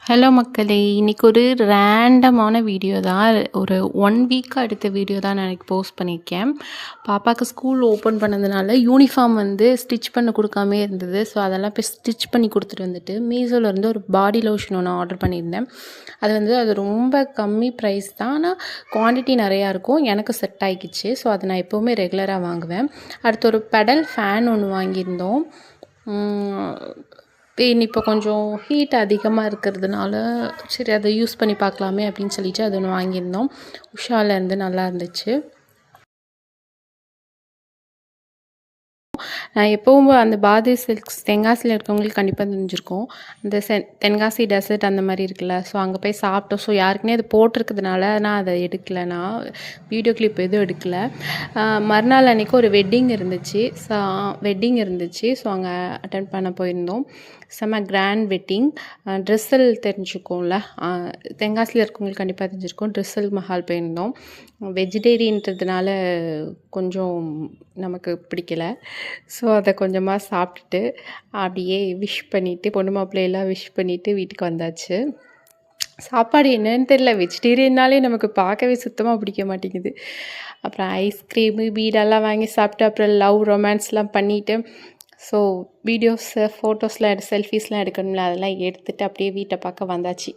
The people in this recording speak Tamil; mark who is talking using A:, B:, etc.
A: ஹலோ மக்களே! இன்னைக்கு ஒரு ரேண்டமான வீடியோ தான். ஒரு 1 வீக்கா எடுத்த வீடியோ தான் நான் இன்னைக்கு போஸ்ட் பண்ணியிருக்கேன். பாப்பாவுக்கு ஸ்கூல் ஓப்பன் பண்ணதுனால யூனிஃபார்ம் ஸ்டிச் பண்ண குடுக்காமயே இருந்தது. ஸோ, அதெல்லாம் போய் ஸ்டிச் பண்ணி குடுத்துட்டு வந்துட்டு, மீஷோலேருந்து ஒரு பாடி லோஷன் ஒன்று ஆர்டர் பண்ணியிருந்தேன். அது ரொம்ப கம்மி ப்ரைஸ் தான். ஆனால் குவான்டிட்டி நிறையா இருக்கும். எனக்கு செட் ஆகிக்கிச்சு. ஸோ, அதை நான் எப்போவுமே ரெகுலராக வாங்குவேன். அடுத்து ஒரு பெடல் ஃபேன் ஒன்று வாங்கியிருந்தோம். இப்போ கொஞ்சம் ஹீட் அதிகமாக இருக்கிறதுனால, சரி அதை யூஸ் பண்ணி பார்க்கலாமே அப்படின்னு சொல்லிட்டு அது ஒன்று வாங்கியிருந்தோம். உஷாலேருந்து நல்லா இருந்துச்சு. நான் எப்பவும் அந்த பாதி சில்க்ஸ் தென்காசியில் இருக்கவங்களுக்கு கண்டிப்பாக தெரிஞ்சிருக்கும். இந்த தென்காசி டெசர்ட் அந்த மாதிரி இருக்குல்ல, ஸோ அங்கே போய் சாப்பிட்டோம். ஸோ யாருக்குனே அது போட்டிருக்கிறதுனால நான் அதை எடுக்கலை. நான் வீடியோ கிளிப் எதுவும் எடுக்கலை. மறுநாள் அன்றைக்கி ஒரு வெட்டிங் இருந்துச்சு. ஸோ அங்கே அட்டன் பண்ண போயிருந்தோம். செம்ம கிராண்ட் வெட்டிங். ட்ரெஸ்ஸல் தெரிஞ்சுக்கோம்ல, தென்காசியில் இருக்கவங்களுக்கு கண்டிப்பாக தெரிஞ்சிருக்கும். ட்ரெஸ்ஸல் மஹால் போயிருந்தோம். வெஜிடேரியன்றதுனால கொஞ்சம் நமக்கு பிடிக்கல. ஸோ அதை கொஞ்சமாக சாப்பிட்டுட்டு அப்படியே விஷ் பண்ணிவிட்டு, பொண்ணு மாப்பிள்ளையெல்லாம் விஷ் பண்ணிவிட்டு வீட்டுக்கு வந்தாச்சு. சாப்பாடு என்னன்னு தெரியல, வெஜிடேரியன்னாலே நமக்கு பார்க்கவே சுத்தமாக பிடிக்க மாட்டேங்குது. அப்புறம் ஐஸ்கிரீமு பீடாலாம் வாங்கி சாப்பிட்டு, அப்புறம் லவ் ரொமான்ஸ்லாம் பண்ணிவிட்டு, ஸோ வீடியோஸு ஃபோட்டோஸ்லாம் செல்ஃபீஸ்லாம் எடுக்கணும்ல, அதெல்லாம் எடுத்துகிட்டு அப்படியே வீட்டை பார்க்க வந்தாச்சு.